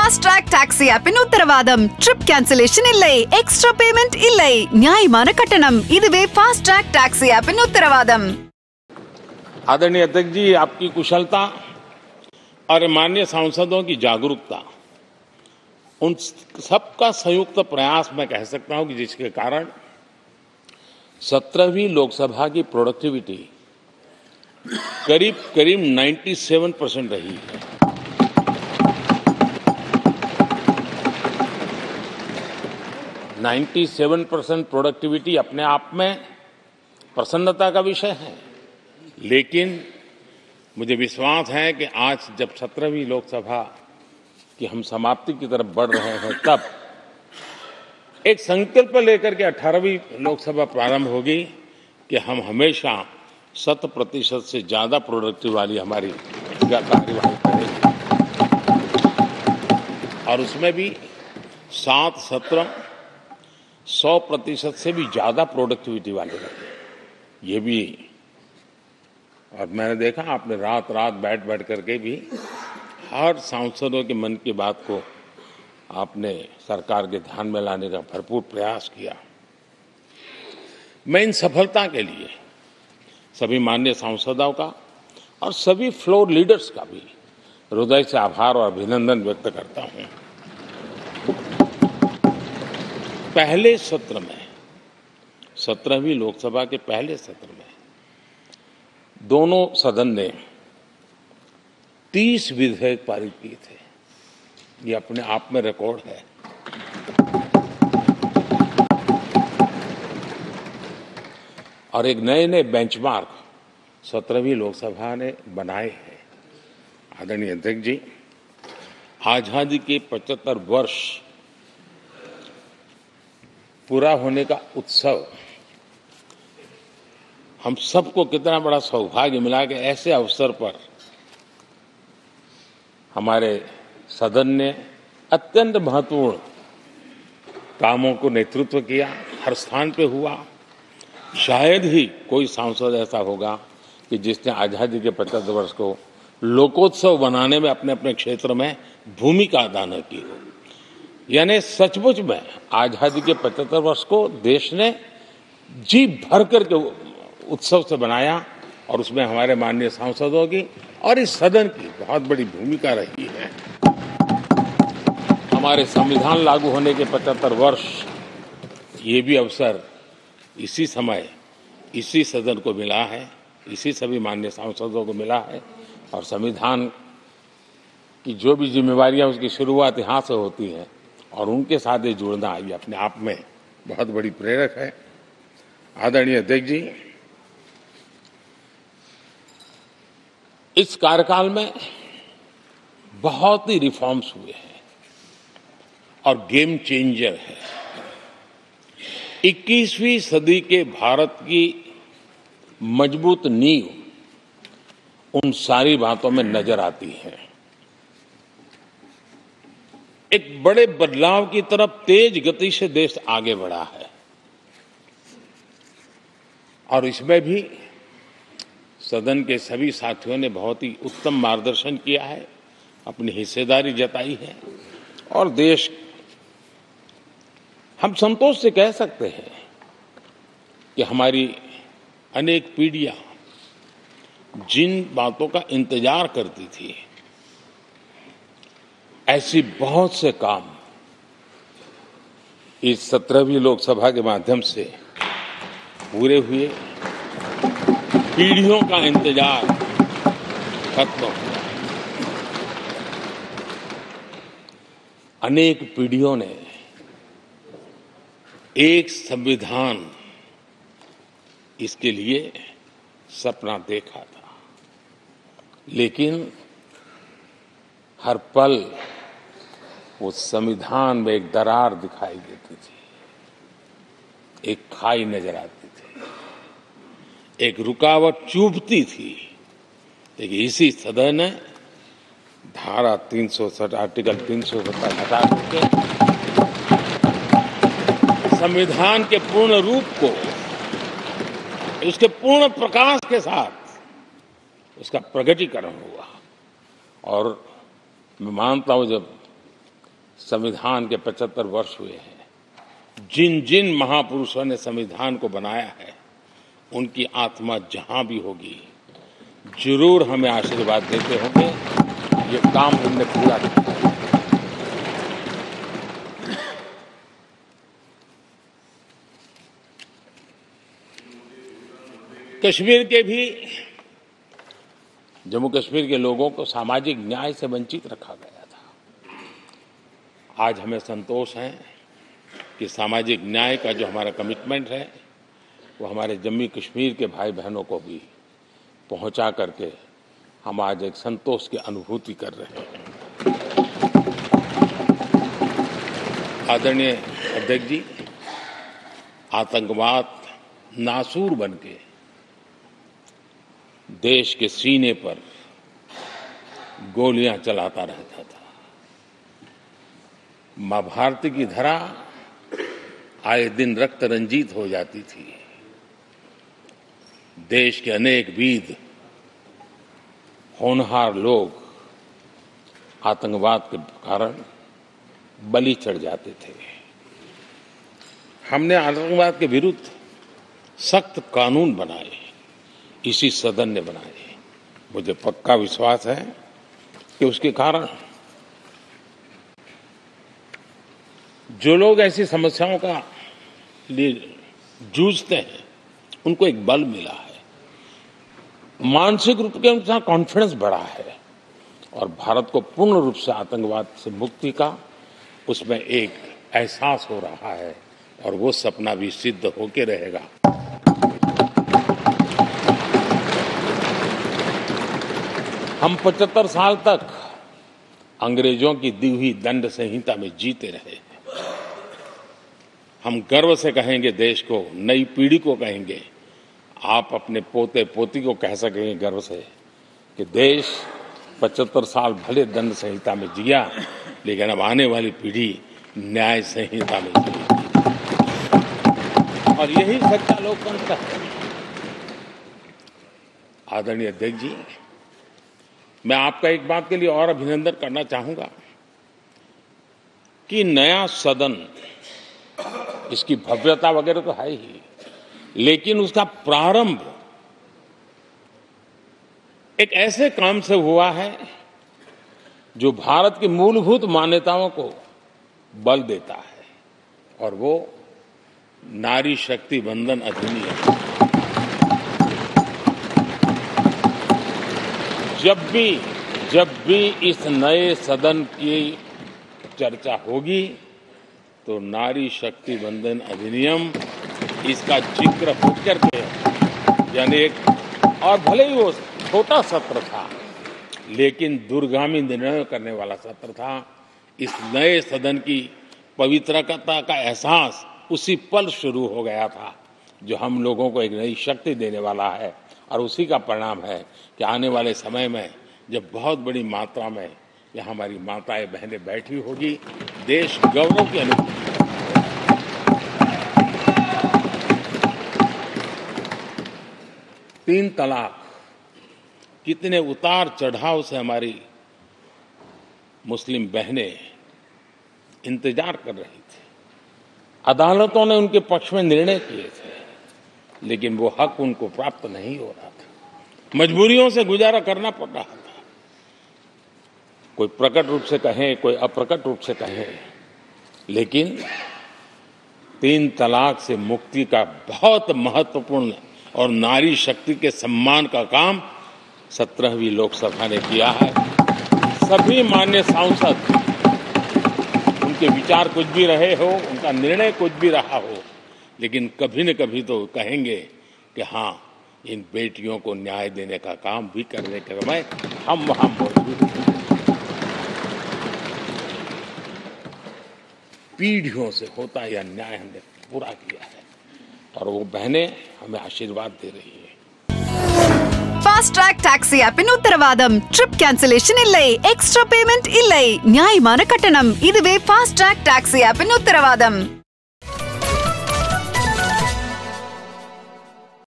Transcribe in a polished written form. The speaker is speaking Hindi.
ஃபாஸ்ட் ட்ராக் டாக்ஸி ஆப்பின் உத்தரவாதம். ட்ரிப் கேன்சலேஷன் இல்லை, எக்ஸ்ட்ரா பேமெண்ட் இல்லை, நியாயமான கட்டணம். இதுவே ஃபாஸ்ட் ட்ராக் டாக்ஸி ஆப்பின் உத்தரவாதம். आदरणीय अध्यक्ष जी, आपकी कुशलता और माननीय सांसदों की जागरूकता, उन सबका संयुक्त प्रयास मैं कह सकता हूं कि जिसके कारण 17वीं लोकसभा की प्रोडक्टिविटी करीब 97% रही है. 97% प्रोडक्टिविटी अपने आप में प्रसन्नता का विषय है, लेकिन मुझे विश्वास है कि आज जब 17वीं लोकसभा की हम समाप्ति की तरफ बढ़ रहे हैं, तब एक संकल्प लेकर के 18वीं लोकसभा प्रारंभ होगी कि हम हमेशा 100% से ज्यादा प्रोडक्टिव वाली हमारी कार्यवाही करेंगे और उसमें भी 7 सत्र 100% से भी ज्यादा प्रोडक्टिविटी वाले रहेंगे. ये भी, और मैंने देखा आपने रात रात बैठ करके भी हर सांसदों के मन की बात को आपने सरकार के ध्यान में लाने का भरपूर प्रयास किया. मैं इन सफलता के लिए सभी माननीय सांसदों का और सभी फ्लोर लीडर्स का भी हृदय से आभार और अभिनंदन व्यक्त करता हूं. पहले सत्र में, 17वीं लोकसभा के पहले सत्र में दोनों सदन ने 30 विधेयक पारित किए थे. ये अपने आप में रिकॉर्ड है. और एक नए नए बेंचमार्क 17वीं लोकसभा ने बनाए हैं. आदरणीय अध्यक्ष जी, आजादी के 75 वर्ष पूरा होने का उत्सव हम सबको कितना बड़ा सौभाग्य मिला कि ऐसे अवसर पर हमारे सदन ने अत्यंत महत्वपूर्ण कामों को नेतृत्व किया. हर स्थान पे हुआ. शायद ही कोई सांसद ऐसा होगा कि जिसने आजादी के 75 वर्ष को लोकोत्सव बनाने में अपने अपने क्षेत्र में भूमिका अदा न की हो. यानी सचमुच में आजादी के 75 वर्ष को देश ने जी भर करके उत्सव से बनाया और उसमें हमारे माननीय सांसदों की और इस सदन की बहुत बड़ी भूमिका रही है. हमारे संविधान लागू होने के 75 वर्ष, ये भी अवसर इसी समय इसी सदन को मिला है, इसी सभी माननीय सांसदों को मिला है. और संविधान की जो भी जिम्मेवारियां उसकी शुरुआत यहाँ से होती है और उनके साथ ये जुड़ना ये अपने आप में बहुत बड़ी प्रेरक है. आदरणीय अध्यक्ष जी, इस कार्यकाल में बहुत ही रिफॉर्म्स हुए हैं और गेम चेंजर है. 21वीं सदी के भारत की मजबूत नींव उन सारी बातों में नजर आती है. एक बड़े बदलाव की तरफ तेज गति से देश आगे बढ़ा है और इसमें भी सदन के सभी साथियों ने बहुत ही उत्तम मार्गदर्शन किया है, अपनी हिस्सेदारी जताई है. और देश, हम संतोष से कह सकते हैं कि हमारी अनेक पीढ़ियां जिन बातों का इंतजार करती थी, ऐसी बहुत से काम इस 17वीं लोकसभा के माध्यम से पूरे हुए. पीढ़ियों का इंतजार खत्म हुआ. अनेक पीढ़ियों ने एक संविधान, इसके लिए सपना देखा था, लेकिन हर पल उस संविधान में एक दरार दिखाई देती थी, एक खाई नजर आती थी, एक रुकावट चुभती थी. लेकिन इसी सदन ने धारा आर्टिकल 370 हटा के संविधान के पूर्ण रूप को, उसके पूर्ण प्रकाश के साथ उसका प्रकटीकरण हुआ. और मैं मानता हूं जब संविधान के 75 वर्ष हुए हैं। जिन जिन महापुरुषों ने संविधान को बनाया है, उनकी आत्मा जहां भी होगी, जरूर हमें आशीर्वाद देते होंगे। ये काम हमने पूरा किया। कश्मीर के भी, जम्मू कश्मीर के लोगों को सामाजिक न्याय से वंचित रखा गया था। आज हमें संतोष है कि सामाजिक न्याय का जो हमारा कमिटमेंट है, वो हमारे जम्मू कश्मीर के भाई बहनों को भी पहुंचा करके हम आज एक संतोष की अनुभूति कर रहे हैं। आदरणीय अध्यक्ष जी, आतंकवाद नासूर बनके देश के सीने पर गोलियां चलाता रहता था। मां भारती की धरा आए दिन रक्त रंजित हो जाती थी। देश के अनेक वीर होनहार लोग आतंकवाद के कारण बलि चढ़ जाते थे। हमने आतंकवाद के विरुद्ध सख्त कानून बनाए, इसी सदन ने बनाए। मुझे पक्का विश्वास है कि उसके कारण जो लोग ऐसी समस्याओं का लिए जूझते हैं, उनको एक बल मिला है, मानसिक रूप से उनका कॉन्फिडेंस बढ़ा है और भारत को पूर्ण रूप से आतंकवाद से मुक्ति का उसमें एक एहसास हो रहा है और वो सपना भी सिद्ध होके रहेगा। हम 75 साल तक अंग्रेजों की दी हुई दंड संहिता में जीते रहे। हम गर्व से कहेंगे देश को, नई पीढ़ी को कहेंगे, आप अपने पोते पोती को कह सकेंगे गर्व से कि देश 75 साल भले दंड संहिता में जिया, लेकिन अब आने वाली पीढ़ी न्याय संहिता में जिएगी। और यही सच्चा लोकतंत्र है। आदरणीय अध्यक्ष जी, मैं आपका एक बात के लिए और अभिनंदन करना चाहूंगा कि नया सदन, इसकी भव्यता वगैरह तो है ही, लेकिन उसका प्रारंभ एक ऐसे काम से हुआ है जो भारत की मूलभूत मान्यताओं को बल देता है, और वो नारी शक्ति वंदन अधिनियम। जब भी इस नए सदन की चर्चा होगी तो नारी शक्ति वंदन अधिनियम, इसका जिक्र होकर के, यानी एक, और भले ही वो छोटा सत्र था, लेकिन दूरगामी निर्णय करने वाला सत्र था। इस नए सदन की पवित्रता का एहसास उसी पल शुरू हो गया था, जो हम लोगों को एक नई शक्ति देने वाला है। और उसी का परिणाम है कि आने वाले समय में जब बहुत बड़ी मात्रा में यहाँ हमारी माताएं बहनें बैठी होगी, देश गौरव की अनुभूति। 3 तलाक, कितने उतार चढ़ाव से हमारी मुस्लिम बहनें इंतजार कर रही थी। अदालतों ने उनके पक्ष में निर्णय किए थे, लेकिन वो हक उनको प्राप्त नहीं हो रहा था। मजबूरियों से गुजारा करना पड़ रहा था। कोई प्रकट रूप से कहें, कोई अप्रकट रूप से कहें, लेकिन 3 तलाक से मुक्ति का बहुत महत्वपूर्ण और नारी शक्ति के सम्मान का काम 17वीं लोकसभा ने किया है। सभी मान्य सांसद, उनके विचार कुछ भी रहे हो, उनका निर्णय कुछ भी रहा हो, लेकिन कभी न कभी तो कहेंगे कि हाँ, इन बेटियों को न्याय देने का काम भी करने के समय हम वहां मौजूद हैं। पीढ़ियों से होता यह न्याय हमने पूरा किया है, और वो बहनें हमें आशीर्वाद दे रही है। फास्ट ट्रैक டாக்ஸி ஆப்பின் உத்தரவாதம். ட்ரிப் கேன்சலேஷன் இல்லை, எக்ஸ்ட்ரா பேமெண்ட் இல்லை, நியாயமான கட்டணம். இதுவே ஃபாஸ்ட் ட்ராக் டாக்ஸி ஆப்பின் உத்தரவாதம்.